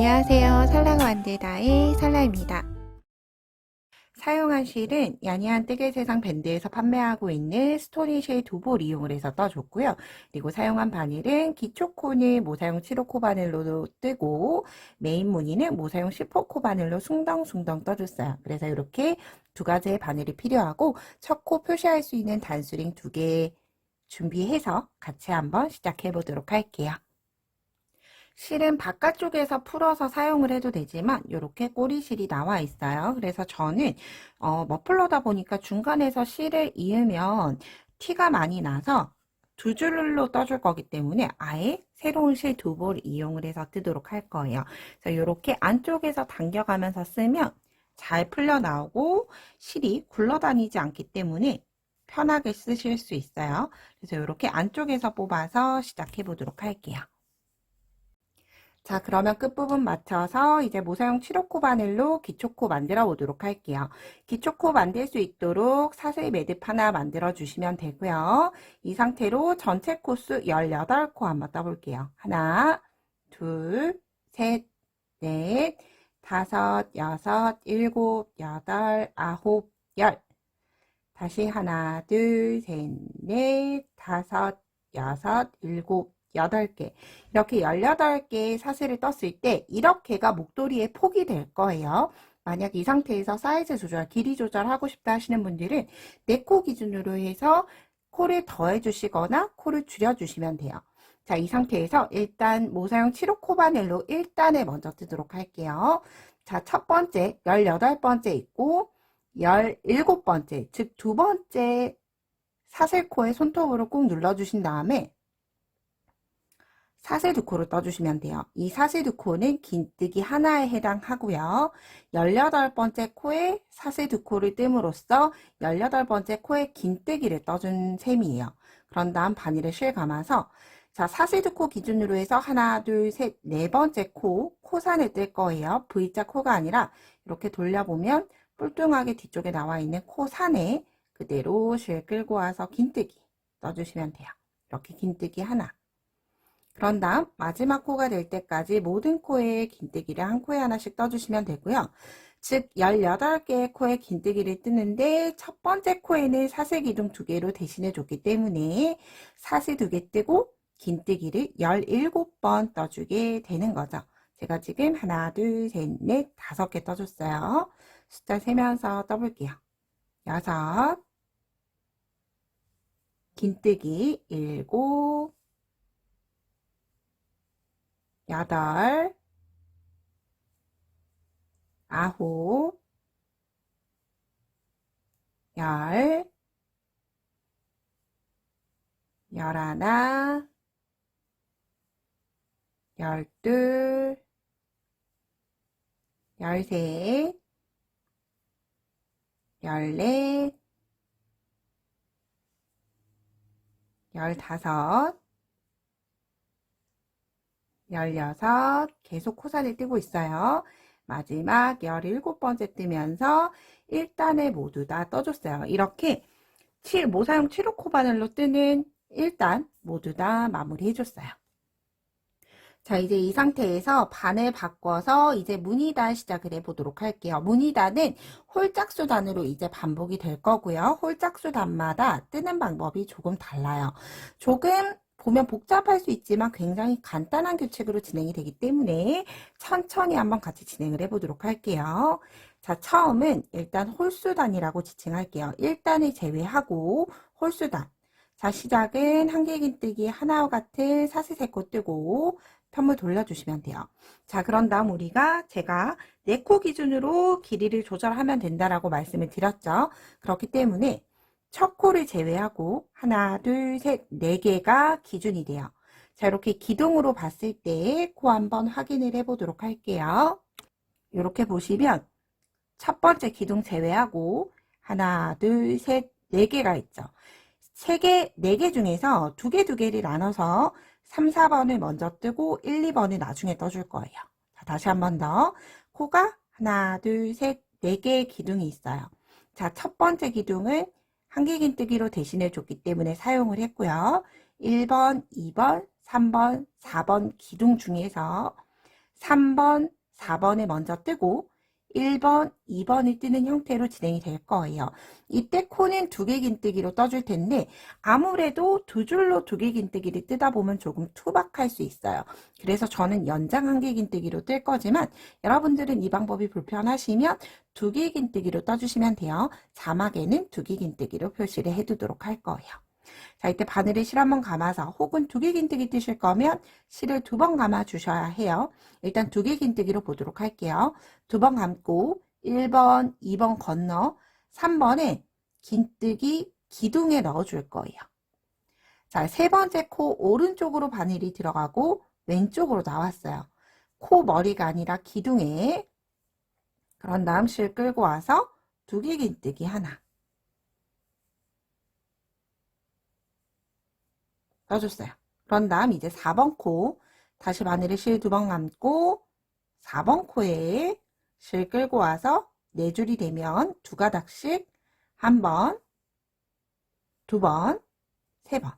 안녕하세요. 설랑 만들다의 설라입니다. 사용한 실은 야니한 뜨개세상 밴드에서 판매하고 있는 스토리실 2볼 이용을 해서 떠줬고요. 그리고 사용한 바늘은 기초코는 모사용 7호코 바늘로 뜨고 메인 무늬는 모사용 10호코 바늘로 숭덩숭덩 떠줬어요. 그래서 이렇게 두 가지의 바늘이 필요하고 첫 코 표시할 수 있는 단수링 2개 준비해서 같이 한번 시작해 보도록 할게요. 실은 바깥쪽에서 풀어서 사용을 해도 되지만 이렇게 꼬리실이 나와 있어요. 그래서 저는 머플러다 보니까 중간에서 실을 이으면 티가 많이 나서 두 줄로 떠줄 거기 때문에 아예 새로운 실 2볼 이용을 해서 뜨도록 할 거예요. 그래서 이렇게 안쪽에서 당겨가면서 쓰면 잘 풀려 나오고 실이 굴러다니지 않기 때문에 편하게 쓰실 수 있어요. 그래서 이렇게 안쪽에서 뽑아서 시작해 보도록 할게요. 자, 그러면 끝부분 맞춰서 이제 모사용 7호코 바늘로 기초코 만들어 보도록 할게요. 기초코 만들 수 있도록 사슬 매듭 하나 만들어 주시면 되고요. 이 상태로 전체 코수 18코 한번 떠볼게요. 하나, 둘, 셋, 넷, 다섯, 여섯, 일곱, 여덟, 아홉, 열. 다시 하나, 둘, 셋, 넷, 다섯, 여섯, 일곱, 8개. 이렇게 18개의 사슬을 떴을 때 이렇게가 목도리의 폭이 될 거예요. 만약 이 상태에서 사이즈 조절, 길이 조절하고 싶다 하시는 분들은 4코 기준으로 해서 코를 더해 주시거나 코를 줄여 주시면 돼요. 자, 이 상태에서 일단 모사용 7호 바늘로 1단을 먼저 뜨도록 할게요. 자, 첫 번째 18번째 있고 17번째, 즉 두 번째 사슬코에 손톱으로 꾹 눌러주신 다음에 사슬 2코를 떠주시면 돼요. 이 사슬 2코는 긴뜨기 하나에 해당하고요. 18번째 코에 사슬 2코를 뜸으로써 18번째 코에 긴뜨기를 떠준 셈이에요. 그런 다음 바늘에 실 감아서 자, 사슬 2코 기준으로 해서 하나, 둘, 셋, 네 번째 코산을 뜰 거예요. V자 코가 아니라 이렇게 돌려보면 뿔뚱하게 뒤쪽에 나와 있는 코산에 그대로 실 끌고 와서 긴뜨기 떠주시면 돼요. 이렇게 긴뜨기 하나. 그런 다음 마지막 코가 될 때까지 모든 코에 긴뜨기를 한 코에 하나씩 떠주시면 되고요. 즉 18개의 코에 긴뜨기를 뜨는데 첫 번째 코에는 사슬 기둥 2개로 대신해 줬기 때문에 사슬 2개 뜨고 긴뜨기를 17번 떠주게 되는 거죠. 제가 지금 하나, 둘, 셋, 넷, 5개 떠줬어요. 숫자 세면서 떠볼게요. 6, 긴뜨기 7, 8, 9, 10, 11, 12, 13, 14, 15, 16, 계속 코산을 뜨고 있어요. 마지막 17번째 뜨면서 1단을 모두 다 떠줬어요. 이렇게 모사용 7호 바늘로 뜨는 1단 모두 다 마무리 해줬어요. 자, 이제 이 상태에서 반을 바꿔서 이제 무늬단 시작을 해보도록 할게요. 무늬단은 홀짝수단으로 이제 반복이 될 거고요. 홀짝수단마다 뜨는 방법이 조금 달라요. 조금 보면 복잡할 수 있지만 굉장히 간단한 규칙으로 진행이 되기 때문에 천천히 한번 같이 진행을 해보도록 할게요. 자, 처음은 일단 홀수단이라고 지칭할게요. 1단을 제외하고 홀수단. 자, 시작은 한길긴뜨기 하나와 같은 사슬 3코 뜨고 편물 돌려주시면 돼요. 자, 그런 다음 우리가 제가 4코 기준으로 길이를 조절하면 된다라고 말씀을 드렸죠. 그렇기 때문에 첫 코를 제외하고 하나, 둘, 셋, 4개가 기준이 돼요. 자, 이렇게 기둥으로 봤을 때 코 한번 확인을 해보도록 할게요. 이렇게 보시면 첫 번째 기둥 제외하고 하나, 둘, 셋, 4개가 있죠. 4개 중에서 2개를 나눠서 3, 4번을 먼저 뜨고 1, 2번을 나중에 떠줄 거예요. 자, 다시 한 번 더. 코가 하나, 둘, 셋, 4개의 기둥이 있어요. 자, 첫 번째 기둥은 한길긴뜨기로 대신해 줬기 때문에 사용을 했고요. 1번, 2번, 3번, 4번 기둥 중에서 3번, 4번에 먼저 뜨고 1번, 2번이 뜨는 형태로 진행이 될 거예요. 이때 코는 두 개 긴뜨기로 떠줄 텐데 아무래도 두 줄로 두 개 긴뜨기를 뜨다 보면 조금 투박할 수 있어요. 그래서 저는 연장 한 개 긴뜨기로 뜰 거지만 여러분들은 이 방법이 불편하시면 두 개 긴뜨기로 떠주시면 돼요. 자막에는 두 개 긴뜨기로 표시를 해두도록 할 거예요. 자, 이때 바늘에 실 한번 감아서 혹은 두 개 긴뜨기 뜨실 거면 실을 두 번 감아 주셔야 해요. 일단 두 개 긴뜨기로 보도록 할게요. 두 번 감고 1번, 2번 건너 3번에 긴뜨기 기둥에 넣어 줄 거예요. 자, 세 번째 코 오른쪽으로 바늘이 들어가고 왼쪽으로 나왔어요. 코 머리가 아니라 기둥에. 그런 다음 실 끌고 와서 두 개 긴뜨기 하나 떠줬어요. 그런 다음 이제 4번 코 다시 바늘에 실 두 번 감고 4번 코에 실 끌고 와서 네 줄이 되면 두 가닥씩 한 번, 두 번, 세 번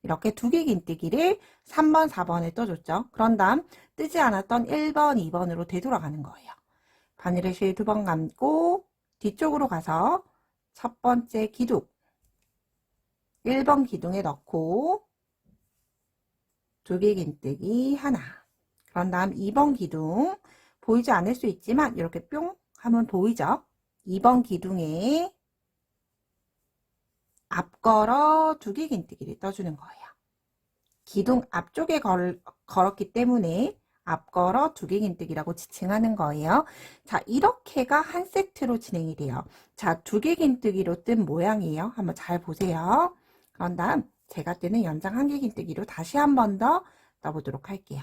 이렇게 두 개 긴뜨기를 3번, 4번에 떠줬죠. 그런 다음 뜨지 않았던 1번, 2번으로 되돌아가는 거예요. 바늘에 실 두 번 감고 뒤쪽으로 가서 첫 번째 기둥 1번 기둥에 넣고 두 개 긴뜨기 하나. 그런 다음 2번 기둥 보이지 않을 수 있지만 이렇게 뿅 하면 보이죠? 2번 기둥에 앞걸어 두 개 긴뜨기를 떠주는 거예요. 기둥 앞쪽에 걸었기 때문에 앞걸어 두 개 긴뜨기라고 지칭하는 거예요. 자, 이렇게가 한 세트로 진행이 돼요. 자, 두 개 긴뜨기로 뜬 모양이에요. 한번 잘 보세요. 그런 다음 제가 뜨는 연장 한 개 긴뜨기로 다시 한 번 더 떠보도록 할게요.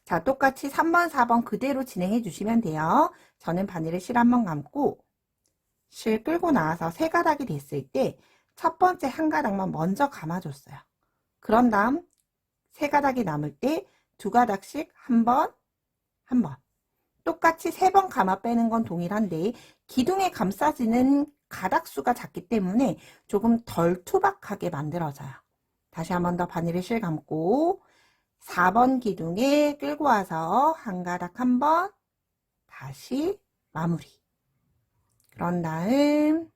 자, 똑같이 3번, 4번 그대로 진행해 주시면 돼요. 저는 바늘에 실 한 번 감고 실 끌고 나와서 세 가닥이 됐을 때 첫 번째 한 가닥만 먼저 감아줬어요. 그런 다음 세 가닥이 남을 때 두 가닥씩 한 번, 한 번. 똑같이 세 번 감아 빼는 건 동일한데 기둥에 감싸지는 가닥수가 작기 때문에 조금 덜 투박하게 만들어져요. 다시 한 번 더 바늘에 실 감고 4번 기둥에 끌고 와서 한 가닥 한 번 다시 마무리. 그런 다음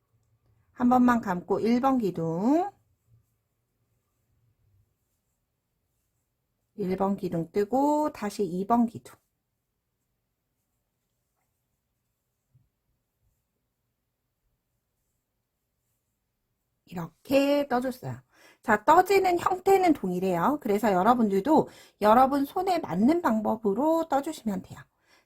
한 번만 감고 1번 기둥 1번 기둥 뜨고 다시 2번 기둥 이렇게 떠줬어요. 자, 떠지는 형태는 동일해요. 그래서 여러분들도 여러분 손에 맞는 방법으로 떠주시면 돼요.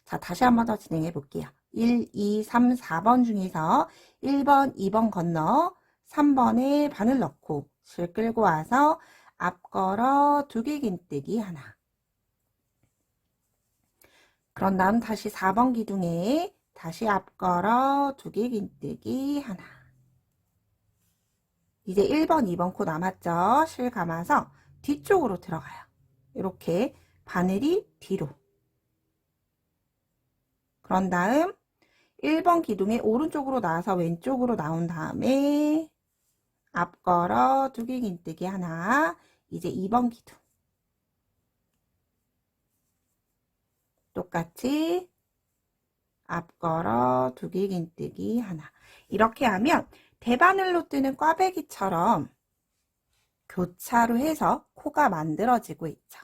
자, 다시 한 번 더 진행해 볼게요. 1, 2, 3, 4번 중에서 1번, 2번 건너 3번에 바늘 넣고 실 끌고 와서 앞걸어 두 개 긴뜨기 하나. 그런 다음 다시 4번 기둥에 다시 앞걸어 두 개 긴뜨기 하나. 이제 1번, 2번 코 남았죠? 실 감아서 뒤쪽으로 들어가요. 이렇게 바늘이 뒤로. 그런 다음 1번 기둥의 오른쪽으로 나와서 왼쪽으로 나온 다음에 앞걸어 두 개 긴뜨기 하나. 이제 2번 기둥. 똑같이 앞걸어 두 개 긴뜨기 하나. 이렇게 하면 대바늘로 뜨는 꽈배기처럼 교차로 해서 코가 만들어지고 있죠.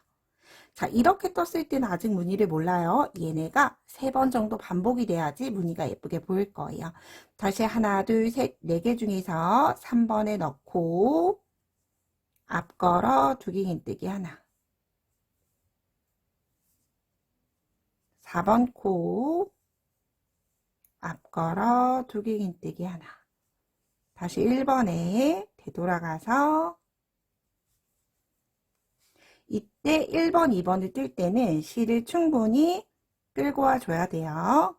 자, 이렇게 떴을 때는 아직 무늬를 몰라요. 얘네가 3번 정도 반복이 돼야지 무늬가 예쁘게 보일 거예요. 다시 하나, 둘, 셋, 4개 중에서 3번에 넣고 앞걸어 두 개 긴뜨기 하나. 4번 코 앞걸어 두 개 긴뜨기 하나. 다시 1번에 되돌아가서 이때 1번, 2번을 뜰 때는 실을 충분히 끌고 와줘야 돼요.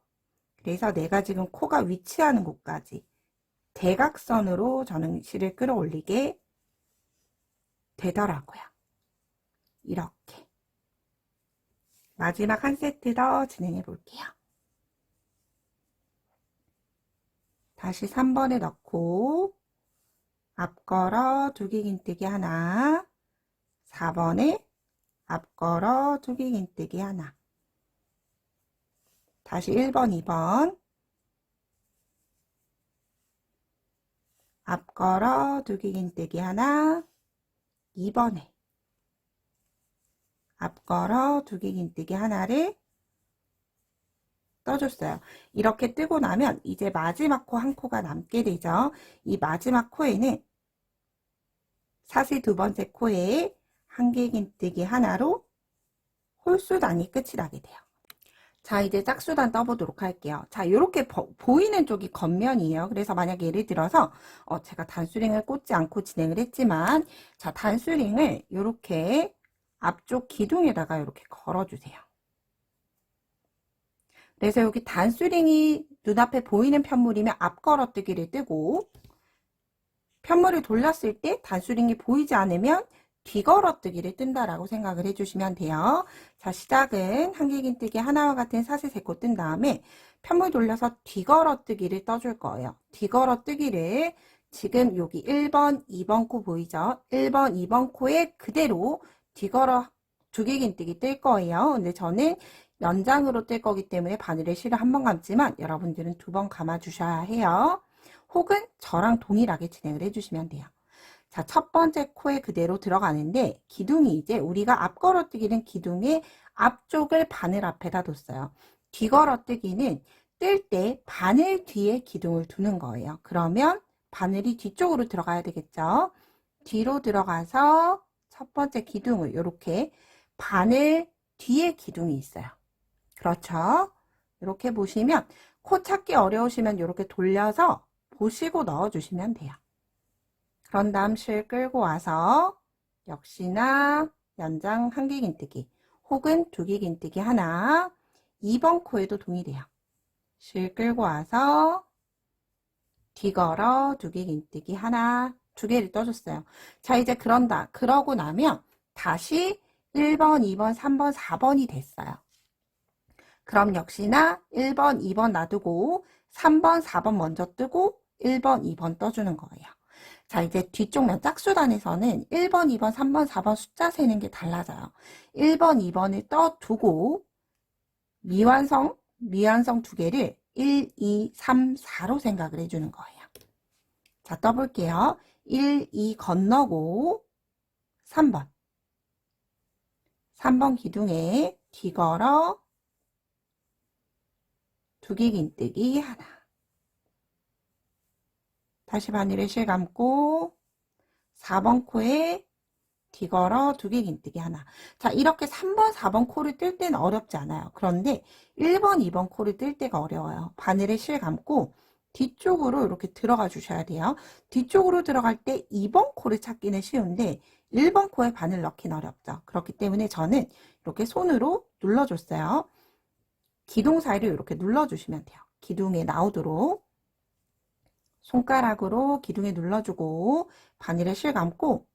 그래서 내가 지금 코가 위치하는 곳까지 대각선으로 저는 실을 끌어올리게 되더라고요. 이렇게. 마지막 한 세트 더 진행해 볼게요. 다시 3번에 넣고 앞걸어 두 개 긴뜨기 하나. 4번에 앞걸어 두기 긴뜨기 하나. 다시 1번, 2번. 앞걸어 두기 긴뜨기 하나. 2번에 앞걸어 두기 긴뜨기 하나를 떠줬어요. 이렇게 뜨고 나면 이제 마지막 코 한 코가 남게 되죠. 이 마지막 코에는 사슬 두 번째 코에 한길 긴뜨기 하나로 홀수단이 끝이 나게 돼요. 자, 이제 짝수단 떠보도록 할게요. 자, 이렇게 보이는 쪽이 겉면이에요. 그래서 만약 예를 들어서 제가 단수링을 꽂지 않고 진행을 했지만, 자, 단수링을 이렇게 앞쪽 기둥에다가 이렇게 걸어주세요. 그래서 여기 단수링이 눈앞에 보이는 편물이면 앞걸어뜨기를 뜨고, 편물을 돌렸을 때 단수링이 보이지 않으면 뒤걸어뜨기를 뜬다라고 생각을 해주시면 돼요. 자, 시작은 한길긴뜨기 하나와 같은 사슬 3코 뜬 다음에 편물 돌려서 뒤걸어뜨기를 떠줄 거예요. 뒤걸어뜨기를 지금 여기 1번, 2번 코 보이죠? 1번, 2번 코에 그대로 뒤걸어 두길긴뜨기 뜰 거예요. 근데 저는 연장으로 뜰 거기 때문에 바늘의 실을 한 번 감지만 여러분들은 2번 감아 주셔야 해요. 혹은 저랑 동일하게 진행을 해주시면 돼요. 자, 첫 번째 코에 그대로 들어가는데 기둥이 이제 우리가 앞걸어뜨기는 기둥의 앞쪽을 바늘 앞에다 뒀어요. 뒤걸어뜨기는 뜰 때 바늘 뒤에 기둥을 두는 거예요. 그러면 바늘이 뒤쪽으로 들어가야 되겠죠. 뒤로 들어가서 첫 번째 기둥을 이렇게 바늘 뒤에 기둥이 있어요. 그렇죠. 이렇게 보시면 코 찾기 어려우시면 이렇게 돌려서 보시고 넣어주시면 돼요. 그런 다음 실 끌고 와서 역시나 연장 한길긴뜨기 혹은 두길긴뜨기 하나. 2번 코에도 동일해요. 실 끌고 와서 뒤걸어 두길긴뜨기 하나. 2개를 떠줬어요. 자, 이제 그러고 나면 다시 1번, 2번, 3번, 4번이 됐어요. 그럼 역시나 1번, 2번 놔두고 3번, 4번 먼저 뜨고 1번, 2번 떠주는 거예요. 자, 이제 뒤쪽 면 짝수단에서는 1번, 2번, 3번, 4번 숫자 세는 게 달라져요. 1번, 2번을 떠두고 미완성 2개를 1, 2, 3, 4로 생각을 해주는 거예요. 자, 떠볼게요. 1, 2 건너고 3번. 3번 기둥에 뒤걸어 두길긴뜨기 하나. 다시 바늘에 실 감고 4번 코에 뒤걸어 두길긴뜨기 하나. 자, 이렇게 3번, 4번 코를 뜰 때는 어렵지 않아요. 그런데 1번, 2번 코를 뜰 때가 어려워요. 바늘에 실 감고 뒤쪽으로 이렇게 들어가 주셔야 돼요. 뒤쪽으로 들어갈 때 2번 코를 찾기는 쉬운데 1번 코에 바늘 넣기는 어렵죠. 그렇기 때문에 저는 이렇게 손으로 눌러줬어요. 기둥 사이를 이렇게 눌러주시면 돼요. 기둥에 나오도록 손가락으로 기둥에 눌러주고 바늘에 실 감고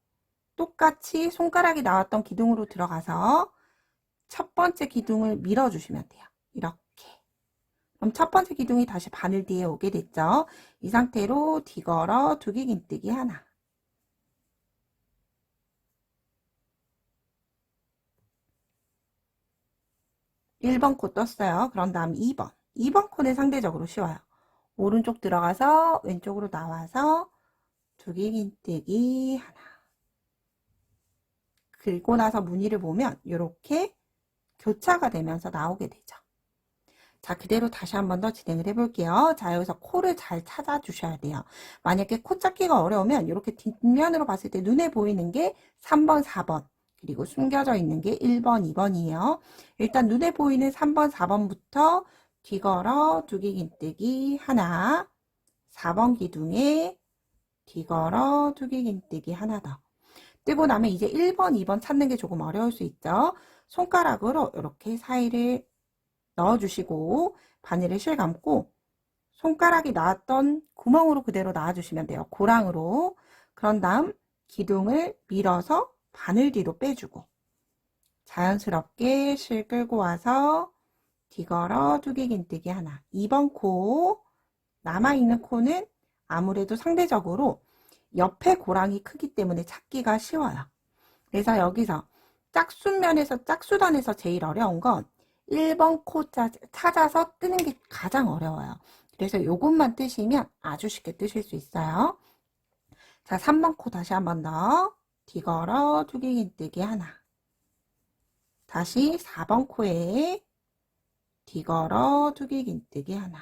똑같이 손가락이 나왔던 기둥으로 들어가서 첫 번째 기둥을 밀어주시면 돼요. 이렇게. 그럼 첫 번째 기둥이 다시 바늘 뒤에 오게 됐죠. 이 상태로 뒤걸어 두길긴뜨기 하나. (1번) 코 떴어요. 그런 다음 2번. 2번 코는 상대적으로 쉬워요. 오른쪽 들어가서 왼쪽으로 나와서 두길긴뜨기 하나. 긁고 나서 무늬를 보면 이렇게 교차가 되면서 나오게 되죠. 자, 그대로 다시 한 번 더 진행을 해볼게요. 자, 여기서 코를 잘 찾아주셔야 돼요. 만약에 코 찾기가 어려우면 이렇게 뒷면으로 봤을 때 눈에 보이는 게 3번, 4번, 그리고 숨겨져 있는 게 1번, 2번이에요. 일단 눈에 보이는 3번, 4번부터 뒤걸어 두길긴뜨기 하나, 4번 기둥에 뒤걸어 두길긴뜨기 하나 더. 뜨고 나면 이제 1번, 2번 찾는 게 조금 어려울 수 있죠. 손가락으로 이렇게 사이를 넣어주시고 바늘에 실 감고 손가락이 나왔던 구멍으로 그대로 놔주시면 돼요. 고랑으로. 그런 다음 기둥을 밀어서 바늘 뒤로 빼주고 자연스럽게 실 끌고 와서 뒤걸어 두길긴뜨기 하나. 2번 코 남아있는 코는 아무래도 상대적으로 옆에 고랑이 크기 때문에 찾기가 쉬워요. 그래서 여기서 짝수면에서 짝수단에서 제일 어려운 건 1번 코 찾아서 뜨는 게 가장 어려워요. 그래서 요것만 뜨시면 아주 쉽게 뜨실 수 있어요. 자, 3번 코 다시 한 번 더. 뒤걸어 두기긴뜨기 하나. 다시 4번 코에 뒤걸어 두기긴뜨기 하나.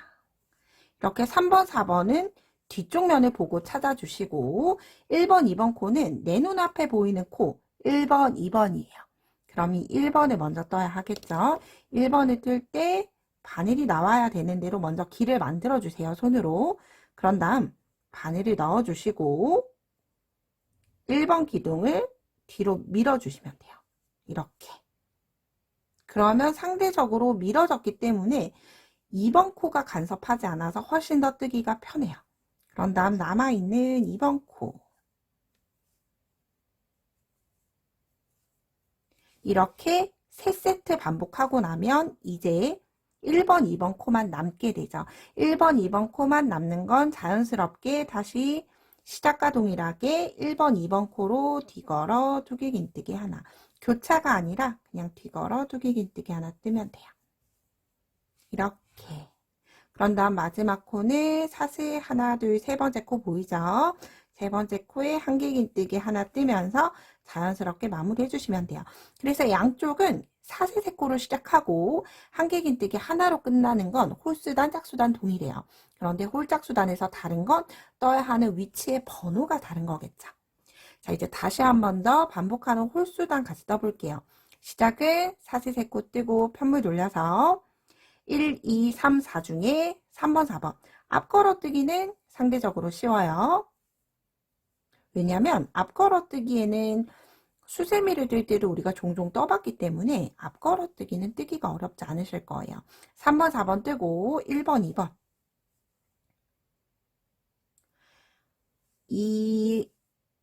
이렇게 3번, 4번은 뒤쪽 면을 보고 찾아주시고 1번, 2번 코는 내 눈앞에 보이는 코 1번, 2번이에요. 그럼 이 1번을 먼저 떠야 하겠죠. 1번을 뜰 때 바늘이 나와야 되는 대로 먼저 길을 만들어 주세요. 손으로. 그런 다음 바늘을 넣어 주시고 1번 기둥을 뒤로 밀어 주시면 돼요. 이렇게. 그러면 상대적으로 밀어졌기 때문에 2번 코가 간섭하지 않아서 훨씬 더 뜨기가 편해요. 그런 다음 남아있는 2번 코. 이렇게 3세트 반복하고 나면 이제 1번, 2번 코만 남게 되죠. 1번, 2번 코만 남는 건 자연스럽게 다시 시작과 동일하게 1번, 2번 코로 뒤걸어 두기긴뜨기 하나. 교차가 아니라 그냥 뒤걸어 두기긴뜨기 하나 뜨면 돼요. 이렇게. 그런 다음 마지막 코는 사슬 하나, 둘, 세 번째 코 보이죠? 세 번째 코에 한길긴뜨기 하나 뜨면서 자연스럽게 마무리해 주시면 돼요. 그래서 양쪽은 사슬 세 코로 시작하고 한길긴뜨기 하나로 끝나는 건 홀수단, 짝수단 동일해요. 그런데 홀짝수단에서 다른 건 떠야 하는 위치의 번호가 다른 거겠죠. 자, 이제 다시 한 번 더 반복하는 홀수단 같이 떠볼게요. 시작은 사슬 세 코 뜨고 편물 돌려서 1, 2, 3, 4 중에 3번, 4번. 앞걸어뜨기는 상대적으로 쉬워요. 왜냐하면 앞걸어뜨기에는 수세미를 뜰 때도 우리가 종종 떠봤기 때문에 앞걸어뜨기는 뜨기가 어렵지 않으실 거예요. 3번, 4번 뜨고 1번, 2번. 이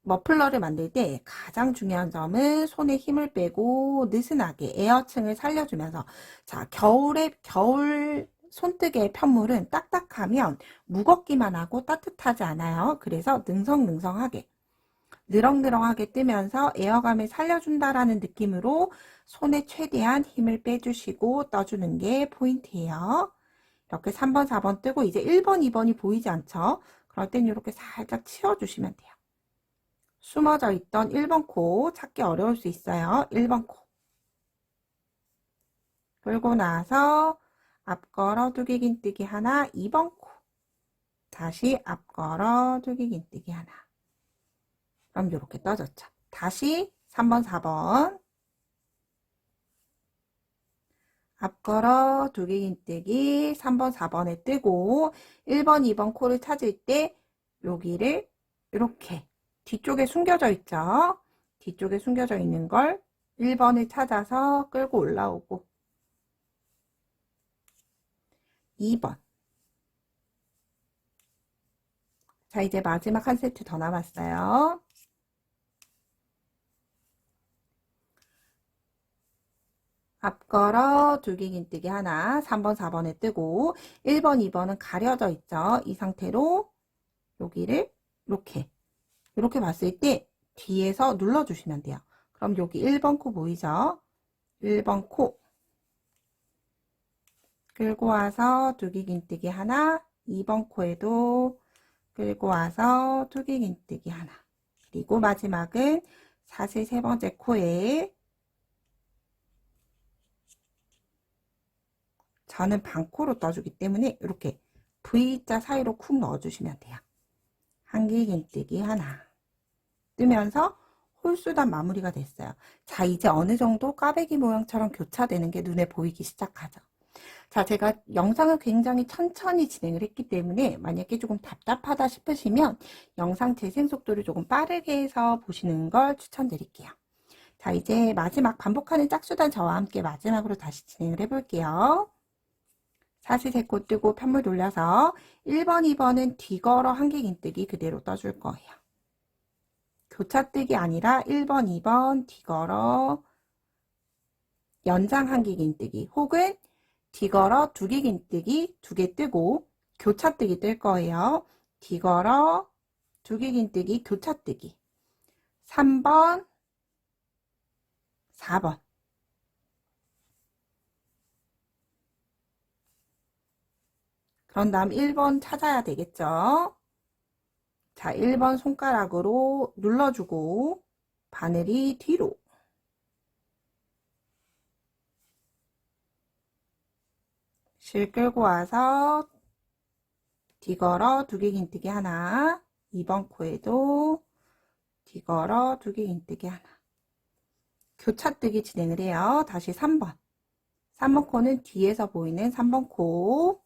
머플러를 만들 때 가장 중요한 점은 손에 힘을 빼고 느슨하게 에어층을 살려주면서 자, 겨울 손뜨개의 편물은 딱딱하면 무겁기만 하고 따뜻하지 않아요. 그래서 능성능성하게 느렁느렁하게 뜨면서 에어감을 살려준다라는 느낌으로 손에 최대한 힘을 빼주시고 떠주는 게 포인트예요. 이렇게 3번, 4번 뜨고 이제 1번, 2번이 보이지 않죠? 그럴 땐 이렇게 살짝 치워주시면 돼요. 숨어져 있던 1번 코 찾기 어려울 수 있어요. 1번 코. 끌고 나서 앞걸어 두기긴뜨기 하나, 2번 코. 다시 앞걸어 두기긴뜨기 하나. 그럼 이렇게 떠졌죠. 다시 3번, 4번. 앞걸어 두기긴뜨기 3번, 4번에 뜨고 1번, 2번 코를 찾을 때 여기를 이렇게 뒤쪽에 숨겨져 있죠. 뒤쪽에 숨겨져 있는 걸 1번을 찾아서 끌고 올라오고 2번. 자, 이제 마지막 한 세트 더 남았어요. 앞걸어 두기긴뜨기 하나 3번, 4번에 뜨고 1번, 2번은 가려져 있죠. 이 상태로 여기를 이렇게 봤을 때 뒤에서 눌러주시면 돼요. 그럼 여기 1번 코 보이죠? 1번 코 끌고 와서 두기긴뜨기 하나, 2번 코에도 끌고 와서 두기긴뜨기 하나. 그리고 마지막은 사슬 세 번째 코에 저는 반코로 떠주기 때문에 이렇게 V자 사이로 쿡 넣어주시면 돼요. 한길긴뜨기 하나 뜨면서 홀수단 마무리가 됐어요. 자, 이제 어느 정도 꽈배기 모양처럼 교차되는 게 눈에 보이기 시작하죠. 자, 제가 영상을 굉장히 천천히 진행을 했기 때문에 만약에 조금 답답하다 싶으시면 영상 재생 속도를 조금 빠르게 해서 보시는 걸 추천드릴게요. 자, 이제 마지막 반복하는 짝수단 저와 함께 마지막으로 다시 진행을 해볼게요. 사슬 세 코 뜨고 편물 돌려서 1번, 2번은 뒤걸어 한길긴뜨기 그대로 떠줄 거예요. 교차뜨기 아니라 1번, 2번 뒤걸어 연장 한길긴뜨기 혹은 뒤걸어 두기긴뜨기 두 개 뜨고 교차뜨기 뜰 거예요. 뒤걸어 두기긴뜨기 교차뜨기 3번 4번. 그런 다음 1번 찾아야 되겠죠? 자, 1번 손가락으로 눌러주고 바늘이 뒤로. 실 끌고 와서 뒤걸어 두개 긴뜨기 하나. 2번 코에도 뒤걸어 두개 긴뜨기 하나. 교차뜨기 진행을 해요. 다시 3번. 3번 코는 뒤에서 보이는 3번 코.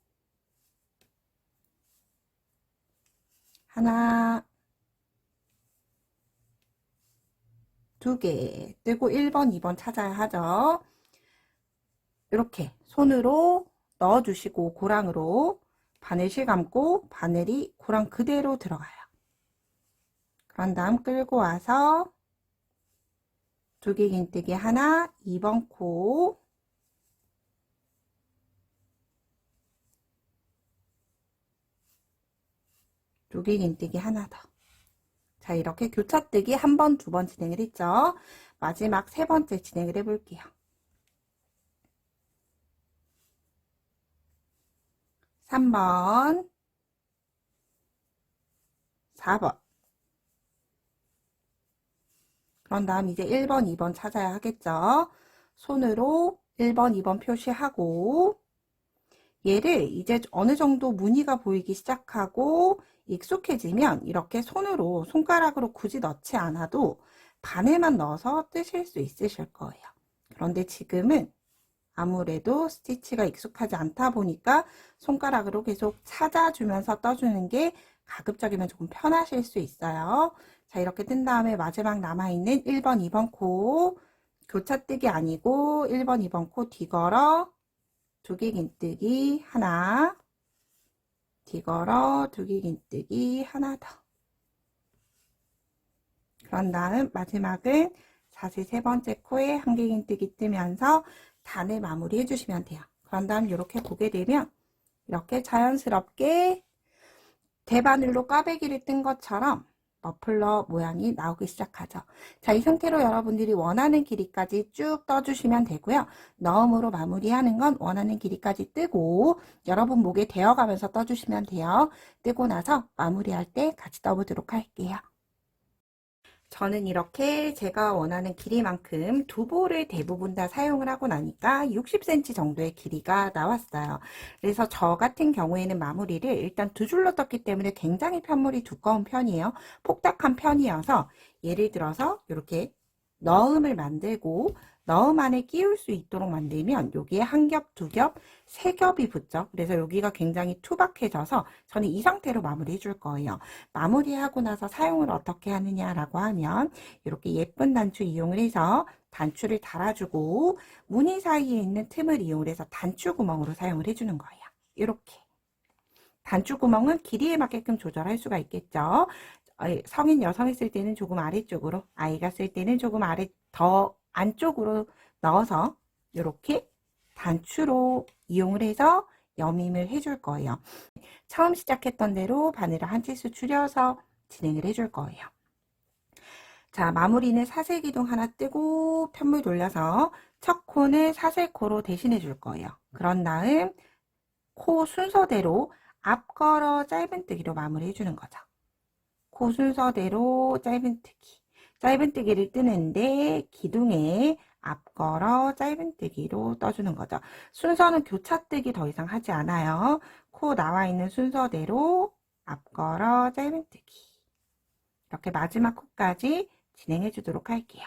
하나, 두 개 뜨고 1번, 2번 찾아야 하죠. 이렇게 손으로 넣어주시고 고랑으로 바늘 실 감고 바늘이 고랑 그대로 들어가요. 그런 다음 끌고 와서 두 개 긴뜨기 하나, 2번 코, 두 개 긴뜨기 하나 더. 자, 이렇게 교차뜨기 한 번, 두 번 진행을 했죠. 마지막 세 번째 진행을 해볼게요. 3번, 4번. 그런 다음 이제 1번, 2번 찾아야 하겠죠. 손으로 1번, 2번 표시하고 얘를 이제 어느 정도 무늬가 보이기 시작하고 익숙해지면 이렇게 손으로 손가락으로 굳이 넣지 않아도 바늘만 넣어서 뜨실 수 있으실 거예요. 그런데 지금은 아무래도 스티치가 익숙하지 않다 보니까 손가락으로 계속 찾아주면서 떠주는 게 가급적이면 조금 편하실 수 있어요. 자, 이렇게 뜬 다음에 마지막 남아있는 1번, 2번 코 교차뜨기 아니고 1번, 2번 코 뒤걸어 두 개 긴뜨기 하나, 뒤걸어 두 개 긴뜨기 하나 더. 그런 다음 마지막은 사슬 세 번째 코에 한 개 긴뜨기 뜨면서 단을 마무리 해주시면 돼요. 그런 다음 이렇게 보게 되면 이렇게 자연스럽게 대바늘로 꽈배기를 뜬 것처럼 머플러 모양이 나오기 시작하죠. 자, 이 상태로 여러분들이 원하는 길이까지 쭉 떠주시면 되고요. 너음으로 마무리하는 건 원하는 길이까지 뜨고 여러분 목에 대어가면서 떠주시면 돼요. 뜨고 나서 마무리할 때 같이 떠보도록 할게요. 저는 이렇게 제가 원하는 길이만큼 두 볼을 대부분 다 사용을 하고 나니까 60cm 정도의 길이가 나왔어요. 그래서 저 같은 경우에는 마무리를 일단 두 줄로 떴기 때문에 굉장히 편물이 두꺼운 편이에요. 폭닥한 편이어서 예를 들어서 이렇게 너음을 만들고 너음 안에 끼울 수 있도록 만들면 여기에 한 겹, 두 겹, 세 겹이 붙죠. 그래서 여기가 굉장히 투박해져서 저는 이 상태로 마무리 해줄 거예요. 마무리하고 나서 사용을 어떻게 하느냐라고 하면 이렇게 예쁜 단추 이용을 해서 단추를 달아주고 무늬 사이에 있는 틈을 이용해서 단추 구멍으로 사용을 해주는 거예요. 이렇게 단추 구멍은 길이에 맞게끔 조절할 수가 있겠죠. 성인 여성이 쓸 때는 조금 아래쪽으로, 아이가 쓸 때는 조금 더 안쪽으로 넣어서 이렇게 단추로 이용을 해서 여밈을 해줄 거예요. 처음 시작했던 대로 바늘을 한 치수 줄여서 진행을 해줄 거예요. 자, 마무리는 사슬 기둥 하나 뜨고 편물 돌려서 첫 코는 사슬코로 대신해 줄 거예요. 그런 다음 코 순서대로 앞걸어 짧은뜨기로 마무리해 주는 거죠. 코 순서대로 짧은뜨기. 짧은뜨기를 뜨는데 기둥에 앞걸어 짧은뜨기로 떠주는 거죠. 순서는 교차뜨기 더 이상 하지 않아요. 코 나와 있는 순서대로 앞걸어 짧은뜨기. 이렇게 마지막 코까지 진행해 주도록 할게요.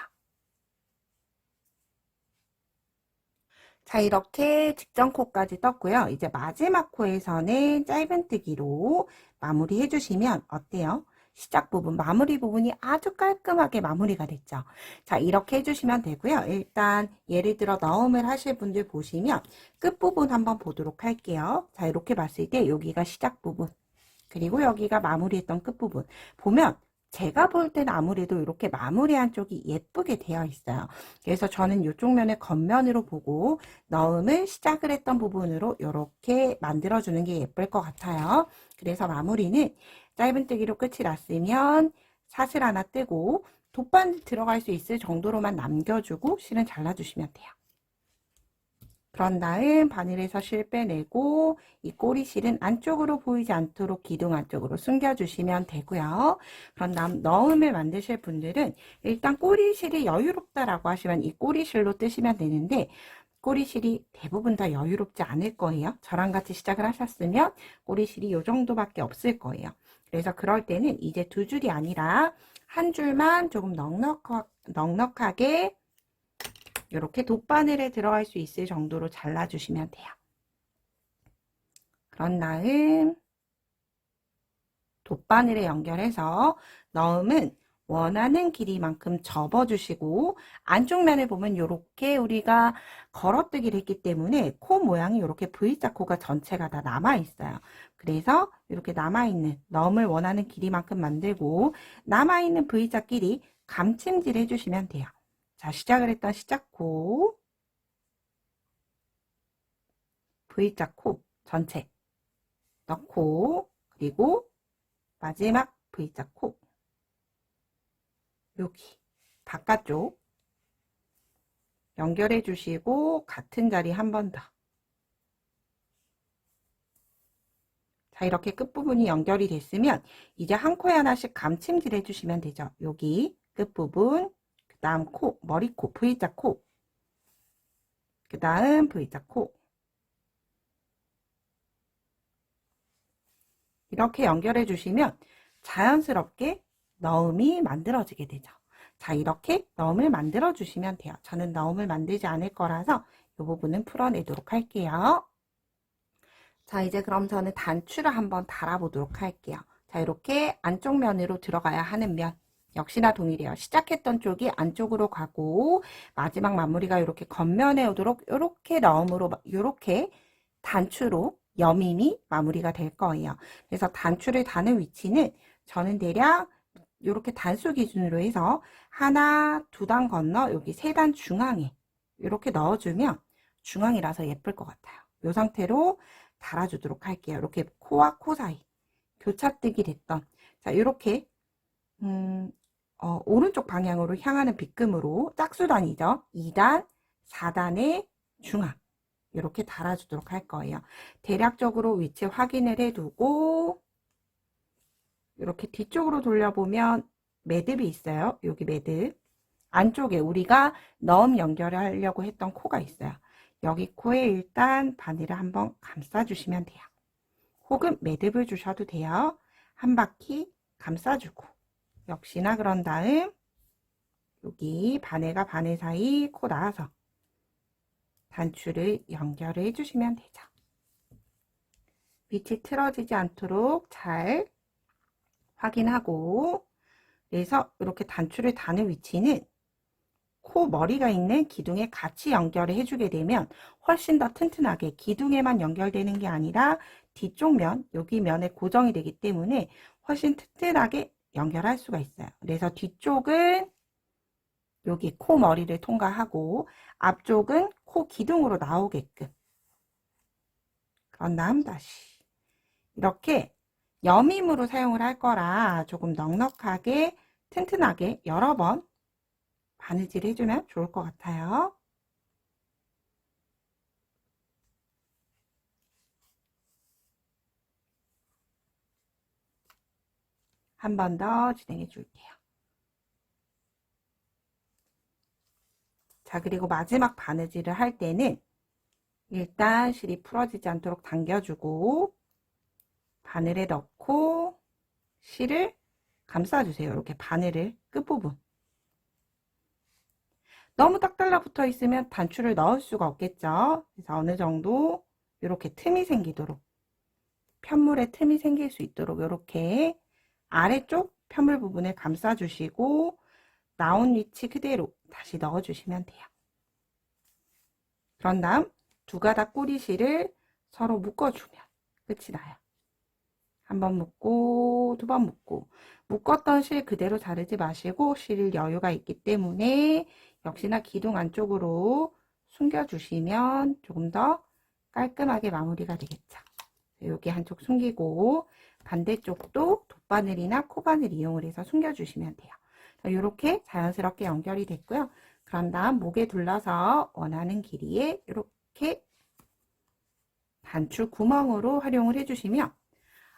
자, 이렇게 직전 코까지 떴고요. 이제 마지막 코에서는 짧은뜨기로 마무리 해주시면 어때요? 시작 부분, 마무리 부분이 아주 깔끔하게 마무리가 됐죠. 자, 이렇게 해주시면 되고요. 일단 예를 들어 너음을 하실 분들 보시면 끝부분 한번 보도록 할게요. 자, 이렇게 봤을 때 여기가 시작 부분, 그리고 여기가 마무리했던 끝부분. 보면 제가 볼 때는 아무래도 이렇게 마무리한 쪽이 예쁘게 되어 있어요. 그래서 저는 이쪽 면을 겉면으로 보고 너음을 시작을 했던 부분으로 이렇게 만들어주는 게 예쁠 것 같아요. 그래서 마무리는 짧은뜨기로 끝이 났으면 사슬 하나 뜨고 돗바늘 들어갈 수 있을 정도로만 남겨주고 실은 잘라주시면 돼요. 그런 다음 바늘에서 실 빼내고 이 꼬리실은 안쪽으로 보이지 않도록 기둥 안쪽으로 숨겨주시면 되고요. 그런 다음 너음을 만드실 분들은 일단 꼬리실이 여유롭다라고 하시면 이 꼬리실로 뜨시면 되는데 꼬리실이 대부분 다 여유롭지 않을 거예요. 저랑 같이 시작을 하셨으면 꼬리실이 이 정도밖에 없을 거예요. 그래서 그럴 때는 이제 두 줄이 아니라 한 줄만 조금 넉넉하게 이렇게 돗바늘에 들어갈 수 있을 정도로 잘라주시면 돼요. 그런 다음 돗바늘에 연결해서 넣음은 원하는 길이만큼 접어주시고 안쪽 면을 보면 이렇게 우리가 걸어뜨기를 했기 때문에 코 모양이 이렇게 V자 코가 전체가 다 남아있어요. 그래서 이렇게 남아있는 넣음을 원하는 길이만큼 만들고 남아있는 V자 끼리 감침질 해주시면 돼요. 자, 시작을 했던 시작코 V자 코 전체 넣고 그리고 마지막 V자 코 여기 바깥쪽 연결해 주시고 같은 자리 한 번 더. 자, 이렇게 끝부분이 연결이 됐으면 이제 한 코에 하나씩 감침질 해주시면 되죠. 여기 끝부분, 그 다음 코, 머리코, V자 코, 그 다음 V자 코. 이렇게 연결해 주시면 자연스럽게 넣음이 만들어지게 되죠. 자, 이렇게 넣음을 만들어 주시면 돼요. 저는 넣음을 만들지 않을 거라서 이 부분은 풀어내도록 할게요. 자, 이제 그럼 저는 단추를 한번 달아보도록 할게요. 자, 이렇게 안쪽 면으로 들어가야 하는 면 역시나 동일해요. 시작했던 쪽이 안쪽으로 가고 마지막 마무리가 이렇게 겉면에 오도록 이렇게 넣음으로 이렇게 단추로 여밈이 마무리가 될 거예요. 그래서 단추를 다는 위치는 저는 대략 이렇게 단수 기준으로 해서 하나, 두 단 건너 여기 세 단 중앙에 이렇게 넣어주면 중앙이라서 예쁠 것 같아요. 이 상태로 달아주도록 할게요. 이렇게 코와 코 사이 교차뜨기 됐던 자 이렇게 오른쪽 방향으로 향하는 빗금으로 짝수단이죠. 2단, 4단의 중앙 이렇게 달아주도록 할 거예요. 대략적으로 위치 확인을 해두고 이렇게 뒤쪽으로 돌려보면 매듭이 있어요. 여기 매듭 안쪽에 우리가 넣음 연결을 하려고 했던 코가 있어요. 여기 코에 일단 바늘을 한번 감싸주시면 돼요. 혹은 매듭을 주셔도 돼요. 한 바퀴 감싸주고 역시나 그런 다음 여기 바늘과 바늘 사이 코 나와서 단추를 연결을 해주시면 되죠. 밑이 틀어지지 않도록 잘 확인하고 그래서 이렇게 단추를 다는 위치는 코 머리가 있는 기둥에 같이 연결을 해주게 되면 훨씬 더 튼튼하게 기둥에만 연결되는 게 아니라 뒤쪽 면, 여기 면에 고정이 되기 때문에 훨씬 튼튼하게 연결할 수가 있어요. 그래서 뒤쪽은 여기 코 머리를 통과하고 앞쪽은 코 기둥으로 나오게끔 그런 다음 다시 이렇게 여밈으로 사용을 할 거라 조금 넉넉하게 튼튼하게 여러 번 바느질 해주면 좋을 것 같아요. 한 번 더 진행해 줄게요. 자, 그리고 마지막 바느질을 할 때는 일단 실이 풀어지지 않도록 당겨주고 바늘에 넣고 실을 감싸주세요. 이렇게 바늘을 끝부분. 너무 딱 달라붙어 있으면 단추를 넣을 수가 없겠죠. 그래서 어느 정도 이렇게 틈이 생기도록 편물에 틈이 생길 수 있도록 이렇게 아래쪽 편물 부분을 감싸주시고 나온 위치 그대로 다시 넣어주시면 돼요. 그런 다음 두 가닥 꼬리실을 서로 묶어주면 끝이 나요. 한 번 묶고 두 번 묶고 묶었던 실 그대로 자르지 마시고 실 여유가 있기 때문에 역시나 기둥 안쪽으로 숨겨주시면 조금 더 깔끔하게 마무리가 되겠죠. 여기 한쪽 숨기고 반대쪽도 돗바늘이나 코바늘 이용을 해서 숨겨주시면 돼요. 이렇게 자연스럽게 연결이 됐고요. 그런 다음 목에 둘러서 원하는 길이에 이렇게 단추 구멍으로 활용을 해주시면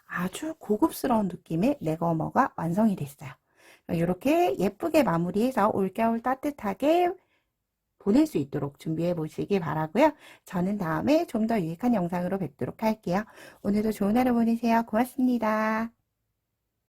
아주 고급스러운 느낌의 레거머가 완성이 됐어요. 이렇게 예쁘게 마무리해서 올겨울 따뜻하게 보낼 수 있도록 준비해 보시기 바라고요. 저는 다음에 좀 더 유익한 영상으로 뵙도록 할게요. 오늘도 좋은 하루 보내세요. 고맙습니다.